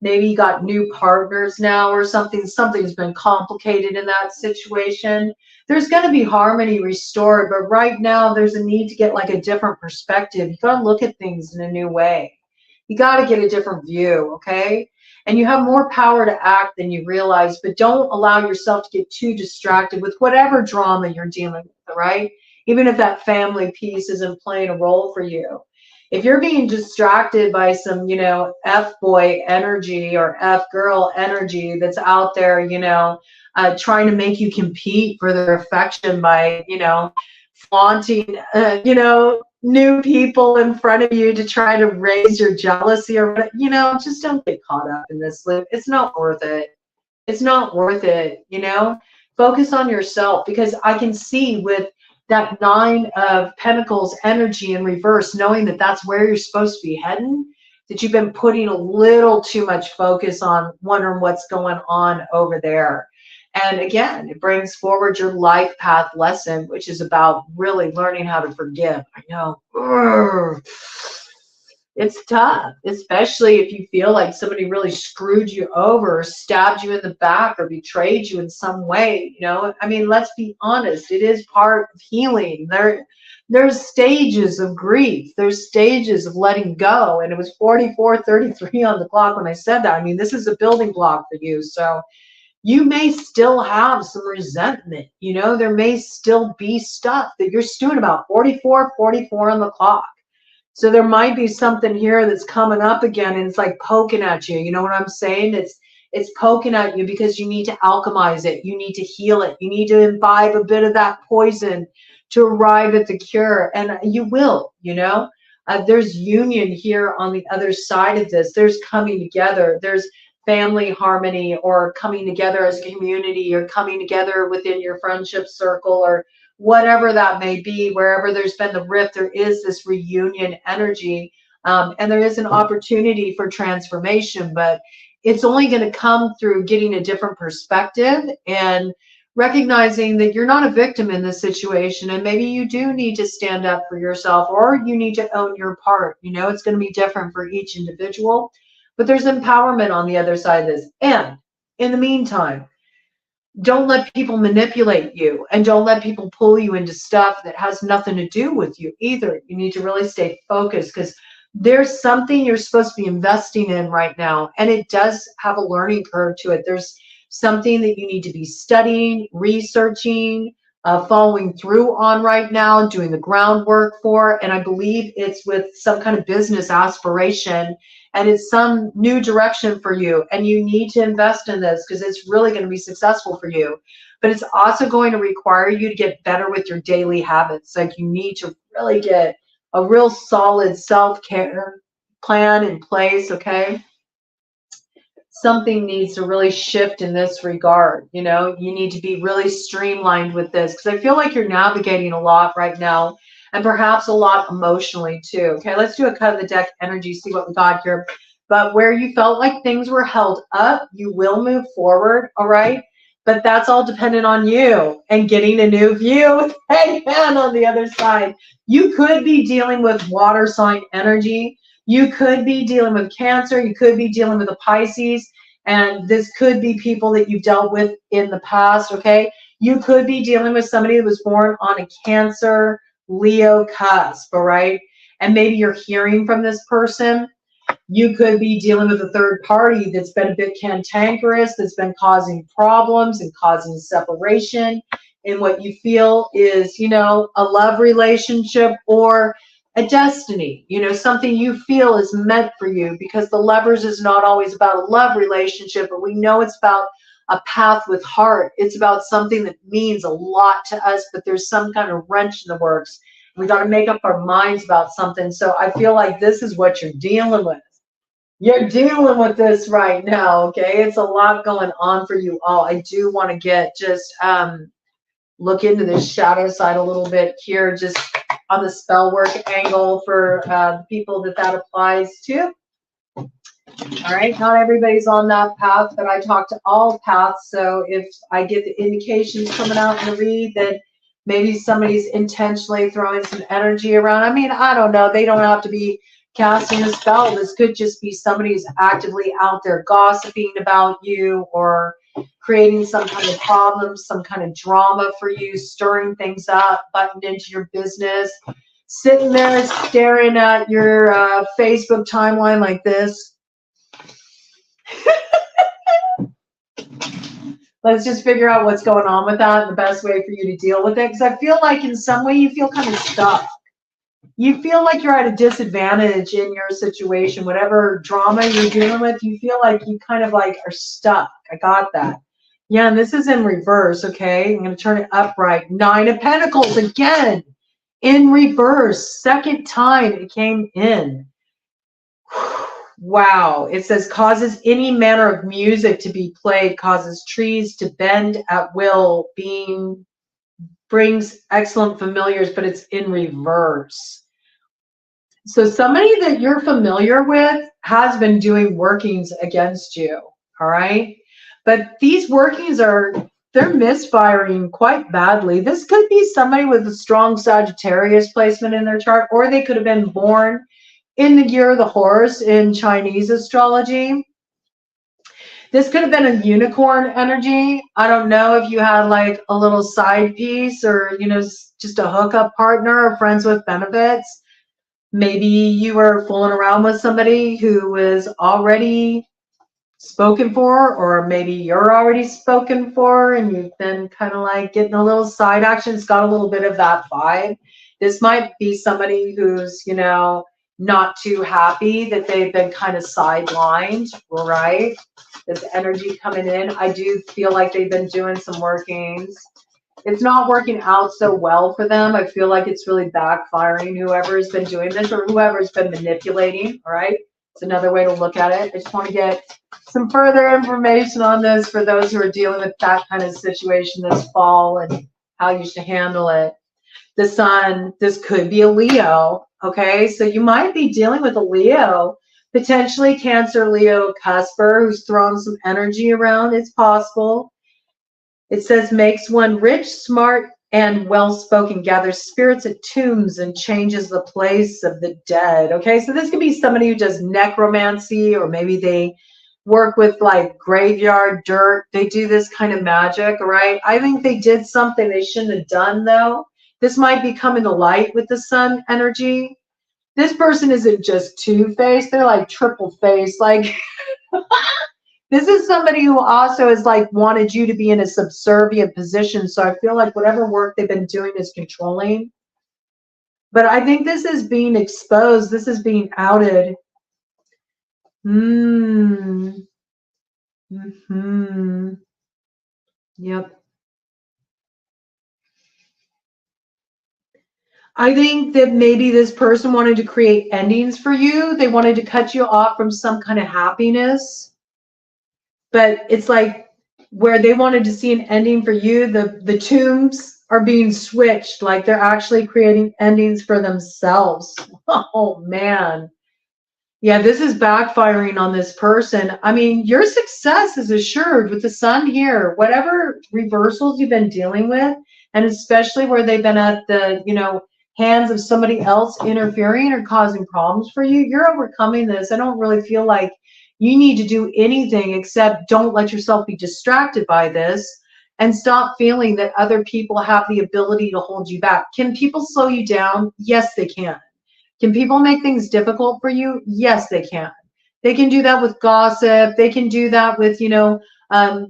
Maybe you got new partners now or something. Something's been complicated in that situation. There's going to be harmony restored, but right now there's a need to get like a different perspective. You got to look at things in a new way. You got to get a different view, okay? And you have more power to act than you realize, but don't allow yourself to get too distracted with whatever drama you're dealing with, right? Even if that family piece isn't playing a role for you. If you're being distracted by some, you know, F-boy energy or F-girl energy that's out there, you know, trying to make you compete for their affection by, you know, flaunting, you know, new people in front of you to try to raise your jealousy, or, you know, just don't get caught up in this loop. It's not worth it. It's not worth it, you know. Focus on yourself, because I can see with that 9 of Pentacles energy in reverse, knowing that that's where you're supposed to be heading, that you've been putting a little too much focus on wondering what's going on over there. And again, it brings forward your life path lesson, which is about really learning how to forgive. I know. Urgh. It's tough, especially if you feel like somebody really screwed you over, or stabbed you in the back, or betrayed you in some way. You know, I mean, let's be honest. It is part of healing. There's stages of grief. There's stages of letting go. And it was 44:33 on the clock when I said that. I mean, this is a building block for you. So you may still have some resentment. You know, there may still be stuff that you're stewing about. 44:44 on the clock. So there might be something here that's coming up again, and it's like poking at you. You know what I'm saying? It's poking at you because you need to alchemize it. You need to heal it. You need to imbibe a bit of that poison to arrive at the cure. And you will, you know. There's union here on the other side of this. There's coming together. There's family harmony, or coming together as a community, or coming together within your friendship circle, or whatever that may be. Wherever there's been the rift, there is this reunion energy, and there is an opportunity for transformation, but it's only going to come through getting a different perspective and recognizing that you're not a victim in this situation, and maybe you do need to stand up for yourself, or you need to own your part. You know, it's going to be different for each individual, but there's empowerment on the other side of this. And in the meantime, don't let people manipulate you, and don't let people pull you into stuff that has nothing to do with you either. You need to really stay focused, because there's something you're supposed to be investing in right now, and it does have a learning curve to it. There's something that you need to be studying, researching, following through on right now, doing the groundwork for, and I believe it's with some kind of business aspiration, and it's some new direction for you, and you need to invest in this because it's really going to be successful for you. But it's also going to require you to get better with your daily habits. Like, you need to really get a real solid self-care plan in place, okay? Something needs to really shift in this regard. You know, you need to be really streamlined with this, because I feel like you're navigating a lot right now, and perhaps a lot emotionally too. Okay, let's do a cut of the deck energy, see what we got here. But where you felt like things were held up, you will move forward, all right? But that's all dependent on you and getting a new view. Hey, man, on the other side, you could be dealing with water sign energy. You could be dealing with Cancer. You could be dealing with a Pisces. And this could be people that you've dealt with in the past, okay? You could be dealing with somebody that was born on a Cancer, Leo cusp, all right? And maybe you're hearing from this person. You could be dealing with a third party that's been a bit cantankerous, that's been causing problems and causing separation in what you feel is, you know, a love relationship or a destiny, you know, something you feel is meant for you, because the Lovers is not always about a love relationship, but we know it's about a path with heart. It's about something that means a lot to us, but there's some kind of wrench in the works. We got to make up our minds about something. So I feel like this is what you're dealing with. You're dealing with this right now, okay? It's a lot going on for you all. I do want to get just look into the shadow side a little bit here, just on the spell work angle for people that applies to. All right, not everybody's on that path, but I talk to all paths. So if I get the indications coming out in the read that maybe somebody's intentionally throwing some energy around, I mean, I don't know. They don't have to be casting a spell. This could just be somebody who's actively out there gossiping about you, or creating some kind of problem, some kind of drama for you, stirring things up, buttoned into your business, sitting there staring at your Facebook timeline like this. Let's just figure out what's going on with that and the best way for you to deal with it. Because I feel like in some way you feel kind of stuck. You feel like you're at a disadvantage in your situation. Whatever drama you're dealing with, you feel like you kind of like are stuck. I got that. Yeah, and this is in reverse, okay? I'm going to turn it upright. 9 of Pentacles again in reverse. Second time it came in. Wow. It says causes any manner of music to be played, causes trees to bend at will, brings excellent familiars, but it's in reverse. So somebody that you're familiar with has been doing workings against you, all right? But these workings they're misfiring quite badly. This could be somebody with a strong Sagittarius placement in their chart, or they could have been born in the year of the horse in Chinese astrology. This could have been a unicorn energy. I don't know if you had like a little side piece, or, you know, just a hookup partner or friends with benefits. Maybe you were fooling around with somebody who was already spoken for, or maybe you're already spoken for and you've been kind of like getting a little side action. It's got a little bit of that vibe. This might be somebody who's, you know, not too happy that they've been kind of sidelined, right? This energy coming in. I do feel like they've been doing some workings. It's not working out so well for them. I feel like it's really backfiring, whoever's been doing this or whoever's been manipulating, all right? It's another way to look at it. I just want to get some further information on this for those who are dealing with that kind of situation this fall and how you should handle it. The sun, this could be a Leo, okay? So you might be dealing with a Leo, potentially Cancer, Leo, cusper, who's throwing some energy around. It's possible. It says, makes one rich, smart, and well-spoken, gathers spirits at tombs, and changes the place of the dead. Okay, so this could be somebody who does necromancy, or maybe they work with like graveyard dirt. They do this kind of magic, all right? I think they did something they shouldn't have done, though. This might be coming to light with the sun energy. This person isn't just two-faced, they're like triple-faced, like... This is somebody who also has like wanted you to be in a subservient position. So I feel like whatever work they've been doing is controlling. But I think this is being exposed. This is being outed. Yep. I think that maybe this person wanted to create endings for you. They wanted to cut you off from some kind of happiness. But it's like where they wanted to see an ending for you, the tombs are being switched. Like they're actually creating endings for themselves. Oh, man. Yeah, this is backfiring on this person. I mean, your success is assured with the sun here. Whatever reversals you've been dealing with, and especially where they've been at the, hands of somebody else interfering or causing problems for you, you're overcoming this. I don't really feel like you need to do anything except don't let yourself be distracted by this and stop feeling that other people have the ability to hold you back. Can people slow you down? Yes, they can. Can people make things difficult for you? Yes, they can. They can do that with gossip. They can do that with,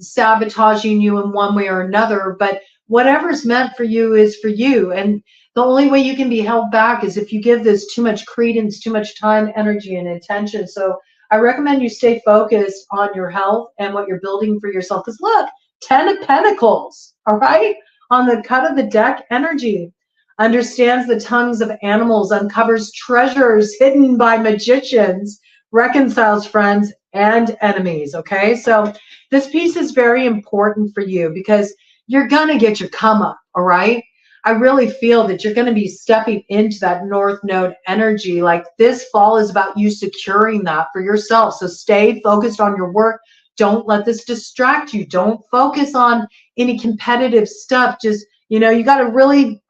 sabotaging you in one way or another. But whatever's meant for you is for you. And the only way you can be held back is if you give this too much credence, too much time, energy, and attention. So I recommend you stay focused on your health and what you're building for yourself. Because look, 10 of Pentacles, all right? On the cut of the deck, energy. Understands the tongues of animals, uncovers treasures hidden by magicians, reconciles friends and enemies, okay? So this piece is very important for you because you're gonna get your come up, all right? I really feel that you're going to be stepping into that North Node energy. Like this fall is about you securing that for yourself. So stay focused on your work. Don't let this distract you. Don't focus on any competitive stuff. Just, you got to really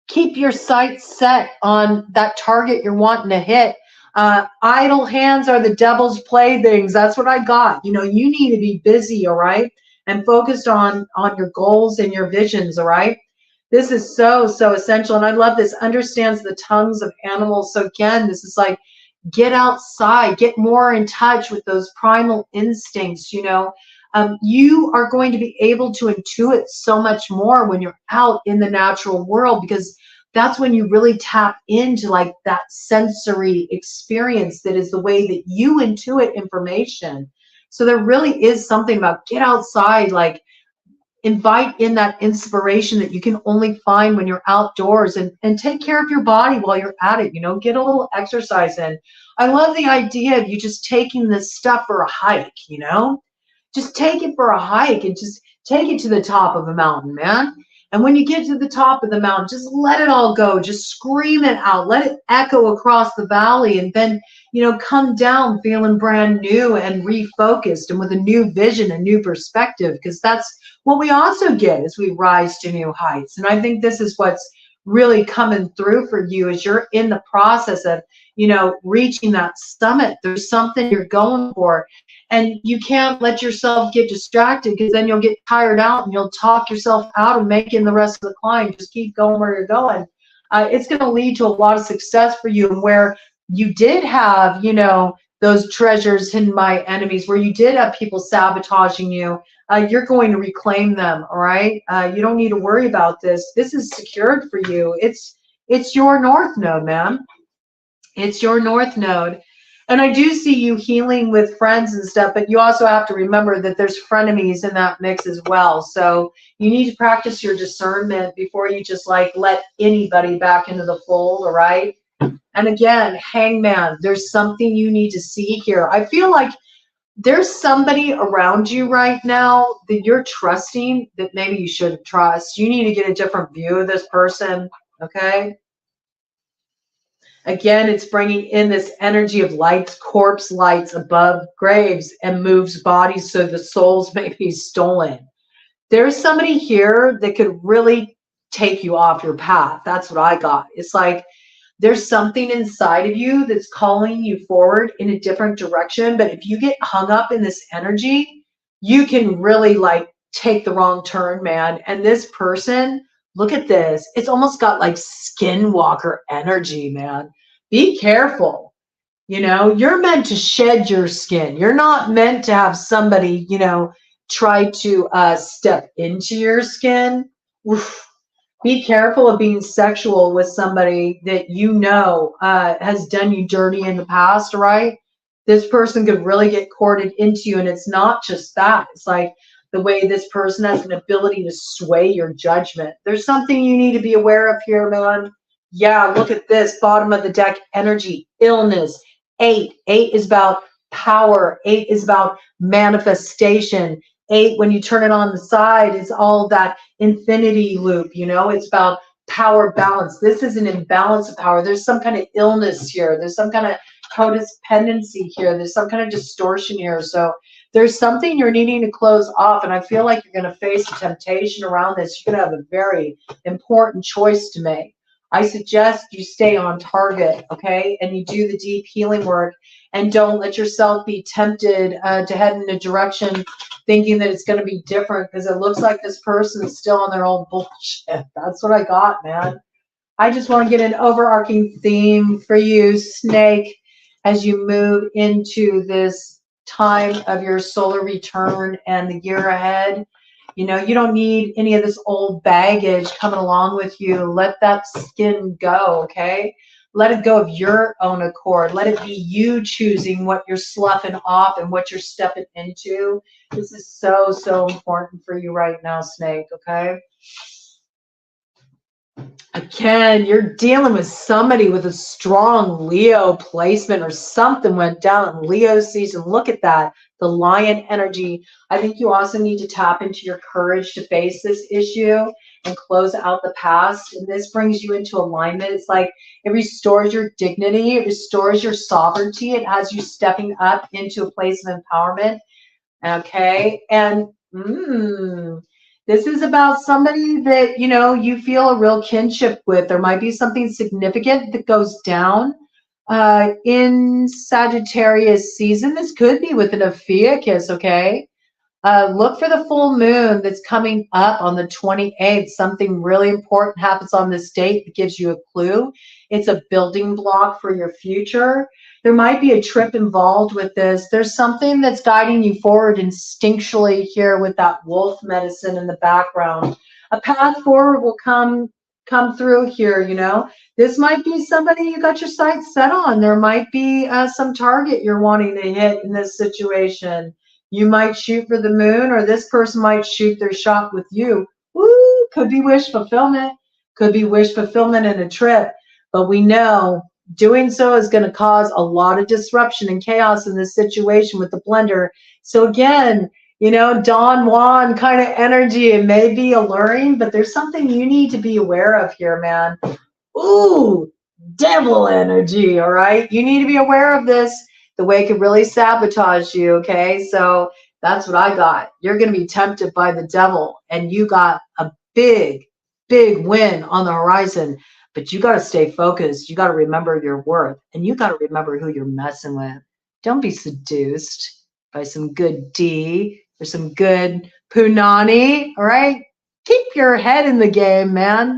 keep your sights set on that target you're wanting to hit. Idle hands are the devil's playthings. That's what I got. You need to be busy, all right? And focused on your goals and your visions, all right? This is so, so essential. And I love this. Understands the tongues of animals. So again, this is like, get outside, get more in touch with those primal instincts. You are going to be able to intuit so much more when you're out in the natural world, because that's when you really tap into like that sensory experience that is the way that you intuit information. So there really is something about get outside, like invite in that inspiration that you can only find when you're outdoors, and take care of your body while you're at it. Get a little exercise in. I love the idea of you just taking this stuff for a hike, just take it for a hike and just take it to the top of a mountain, man. And when you get to the top of the mountain, just let it all go. Just scream it out. Let it echo across the valley, and then, come down feeling brand new and refocused and with a new vision, a new perspective, because that's what we also get as we rise to new heights. And I think this is what's really coming through for you as you're in the process of, reaching that summit. There's something you're going for. And you can't let yourself get distracted, because then you'll get tired out and you'll talk yourself out of making the rest of the climb. Just keep going where you're going. It's going to lead to a lot of success for you. And where you did have, those treasures hidden by enemies, where you did have people sabotaging you, you're going to reclaim them, all right? You don't need to worry about this. This is secured for you. It's your North Node, man. It's your North Node. And I do see you healing with friends and stuff, but you also have to remember that there's frenemies in that mix as well. So you need to practice your discernment before you just like let anybody back into the fold, all right? And again, hangman, there's something you need to see here. I feel like there's somebody around you right now that you're trusting that maybe you shouldn't trust. You need to get a different view of this person, okay? Again, it's bringing in this energy of lights, corpse lights above graves, and moves bodies so the souls may be stolen. There's somebody here that could really take you off your path. That's what I got. It's like there's something inside of you that's calling you forward in a different direction. But if you get hung up in this energy, you can really like take the wrong turn, man. And this person, look at this. It's almost got like skinwalker energy, man. Be careful. You know, you're meant to shed your skin. You're not meant to have somebody, you know, try to step into your skin. Oof. Be careful of being sexual with somebody that you know has done you dirty in the past, right? This person could really get courted into you, and it's not just that. It's like the way this person has an ability to sway your judgment. There's something you need to be aware of here, man. Yeah, look at this, bottom of the deck, energy, illness, 8. 8 is about power. 8 is about manifestation. 8, when you turn it on the side, is all that infinity loop, you know, it's about power balance. This is an imbalance of power. There's some kind of illness here. There's some kind of codependency here. There's some kind of distortion here. So there's something you're needing to close off. And I feel like you're going to face a temptation around this. You're going to have a very important choice to make. I suggest you stay on target, okay? And you do the deep healing work and don't let yourself be tempted to head in a direction thinking that it's going to be different, because it looks like this person is still on their old bullshit. That's what I got, man. I just want to get an overarching theme for you, Snake, as you move into this time of your solar return and the year ahead. You know, you don't need any of this old baggage coming along with you. Let that skin go, okay? Let it go of your own accord. Let it be you choosing what you're sloughing off and what you're stepping into. This is so, so important for you right now, Snake, okay? Again, you're dealing with somebody with a strong Leo placement, or something went down in Leo season. Look at that, the lion energy. I think you also need to tap into your courage to face this issue and close out the past. And this brings you into alignment. It's like it restores your dignity. It restores your sovereignty. It has you stepping up into a place of empowerment. Okay. And this is about somebody that, you know, you feel a real kinship with. There might be something significant that goes down in Sagittarius season. This could be with an 𝕊ℸ𝔸𝔵, okay? Look for the full moon that's coming up on the 28th. Something really important happens on this date that gives you a clue. It's a building block for your future. There might be a trip involved with this. There's something that's guiding you forward instinctually here with that wolf medicine in the background. A path forward will come through here, you know. This might be somebody you got your sights set on. There might be some target you're wanting to hit in this situation. You might shoot for the moon, or this person might shoot their shot with you. Woo! Could be wish fulfillment. Could be wish fulfillment in a trip. But we know doing so is going to cause a lot of disruption and chaos in this situation with the blender. So again, you know, Don Juan kind of energy. It may be alluring, but there's something you need to be aware of here, man. Ooh, devil energy, all right? You need to be aware of this. The way it could really sabotage you, okay? So that's what I got. You're going to be tempted by the devil, and you got a big, big win on the horizon. But you got to stay focused. You got to remember your worth, and you got to remember who you're messing with. Don't be seduced by some good D or some good punani, all right? Keep your head in the game, man.